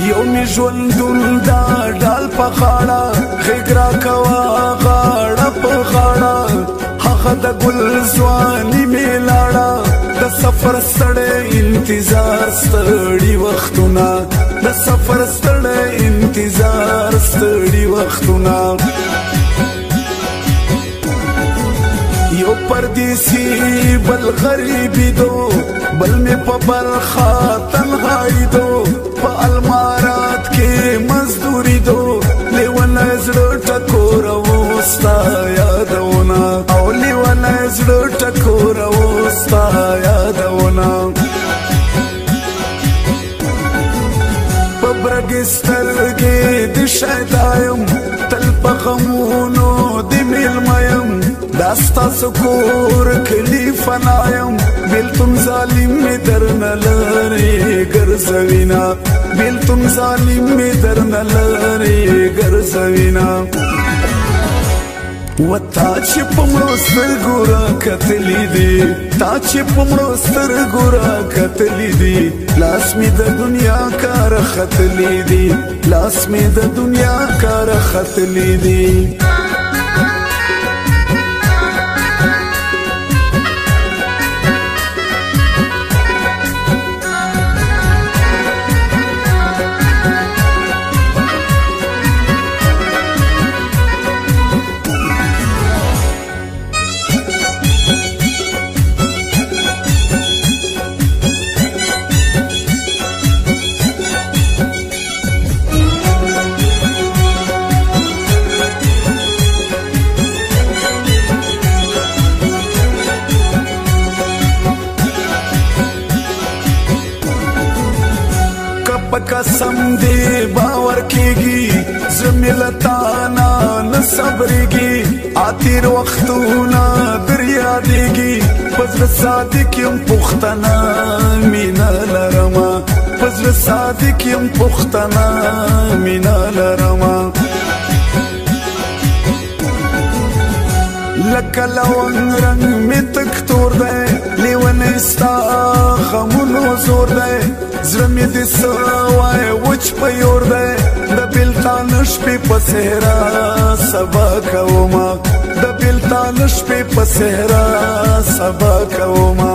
یو می ژوندون دا ډال په غاړه غېږ راکوه غاړه په غاړه هغه د ګل ځواني مې لاړه د سفر ستړی انتظار ستړي وختونه د سفر ستړی انتظار ستړي وختونه یو پردیسی بل غریبی دو بل می په برخه تنهایی دو په المارات کې مزدوری دو لیونه زړه ټکوره وستا یادونه او لیونه زړه ټکوره وستا یادونه په برګې سترګې د شیدایم تل په غمونو د میلمیم داستا سکور کلی فنایم بیلتون ظالم می درن لری گرزوینا بیلتون ظالم می درن لری گرزوینا و تا چې پمړو سترګو را کتلی دي تا چې پمړو سترګو را کتلی دي لاس می د دنیا کار ختلی دي لاس می د دنیا کار ختلی دي قسم دی باور کیږي زملتانا نه صبرېږي آتیر وختونه دریا دیږي پزړه صادق یم پښتنه مینا لرمه پزړه صادق یم پښتنه مینا لرمه لکه لونګ رنګ می تک تور دی لیونه ستا غمونو زور دی زړه مې د سوای وچ په یور دی د بېلتان شپې په صحرا سبا کومه د بېلتان شپې په صحرا سبا کومه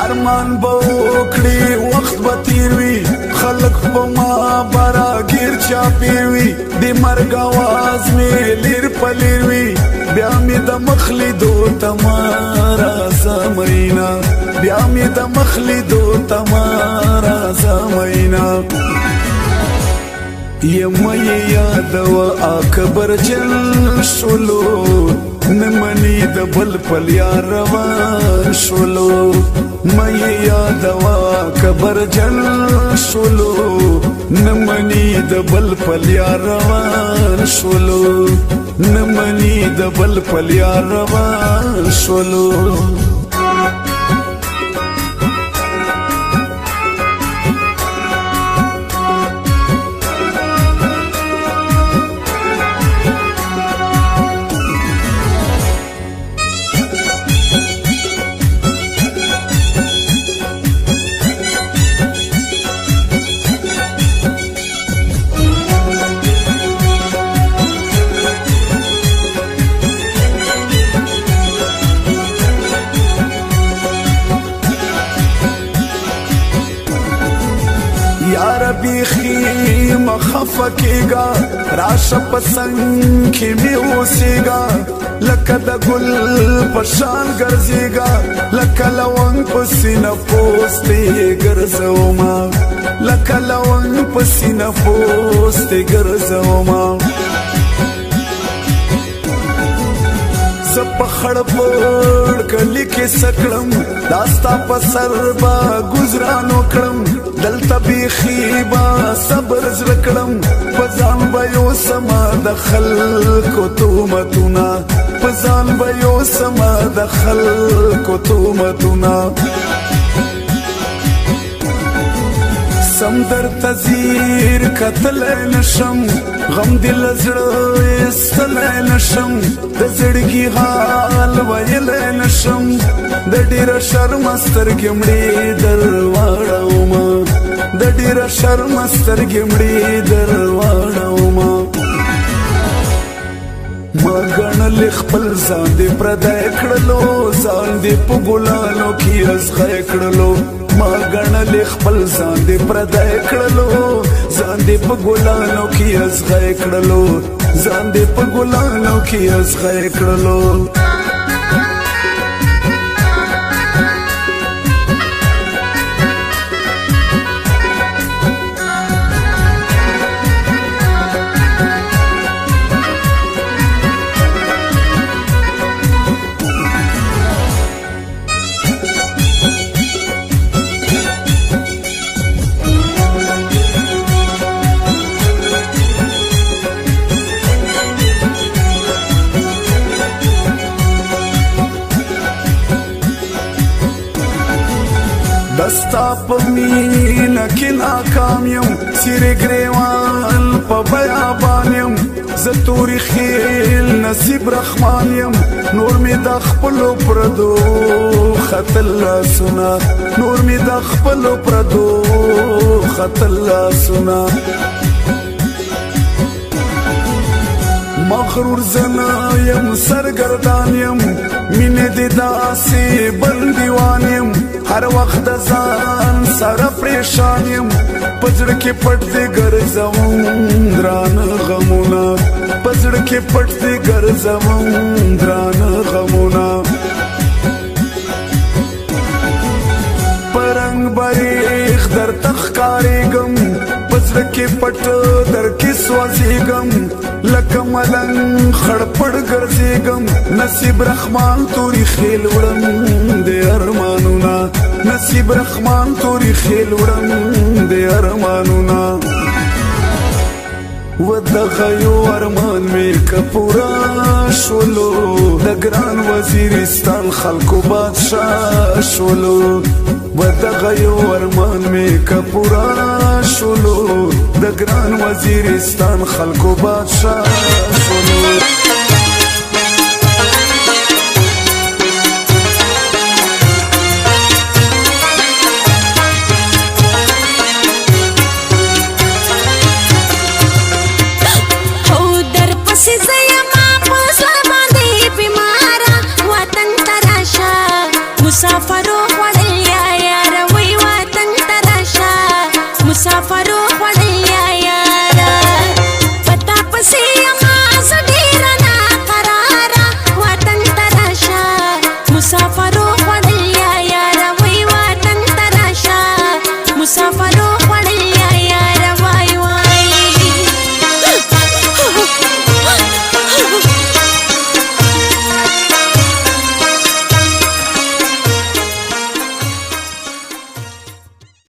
ارمان به وکړي وخت به تیر وي خلک په ما براګیر چاپیر وي د مرګ اواز مې لیر په لیر وي بیا مې د مخ لیدو تماره زمینا بیا مې د مخ لیدو تماره زمینا یم یادوه اکبر جل شولو نمنی د بل پل یار روان شولو مې یادوه اکبر جل شولو نمنی د بل پل یار روان شولو نمنی د بل پل یار روان شولو یار بیخی مخفه کیگا راشه پسنگ کی می اوسیگا لکه د ګل پشان ګرځیگا لکه لونګ پسینه پوستی ګرځوما لکه لونګ پسینه پوستی ګرځوما زپ خړ پړ کلی کې سکړم داستا په سر با گزارانو کړم دلته بیخي با صبر زړکړم پزان به یو سما د خلکو تومتونه پزان به یو سما د خلکو تومتونه سم در تزیر قتل نشم غم دل زړه استل نشم د زړګي حال ویل نشم د ډیر شرم سترګې مړې درواړه ډیر شرم سترګې مړې درواړوما ما ګڼل خپل ځان دې پردی کړلو ځان دې په ګلانو کې ازغی کړلو ما ګڼل خپل ځان دې پردی کړلو ځان دې په ګلانو کې ازغی کړلو ځان دې په ګلانو کې ازغی کړلو دستا په مینه کې ناکام یم څیرې ګریوان په بیابان یم زه تورې خیل نصیب رحمان یم نور مې د خپلو پردو خطل لاسونه نور مې د خپلو پردو خطل لاسونه مغرور زنا یم سرګردان یم مینې دې داسې بل دیوان یم هر وخت د ځان سره پریشان یم په زړه کې پټ دې ګرځوم درانه غمونه په زړه کې پټ دې ګرځوم درانه غمونه پرنګ بریخ در تخکارېږم په زړه کې پټ در کې سوځېږم لکه ملنګ خړپړ ګرځېږم نصیب رحمان تورې خیل وړم د ارمانونه نصیب رحمان تورې خیل وړم د ارمانونه و دغه یو ارمان مې که پوره شولو د ګران وزیرستان خلکو بادشاه شولو و دغه یو ارمان مې که پوره شولو د ګران وزیرستان خلکو بادشاه شولو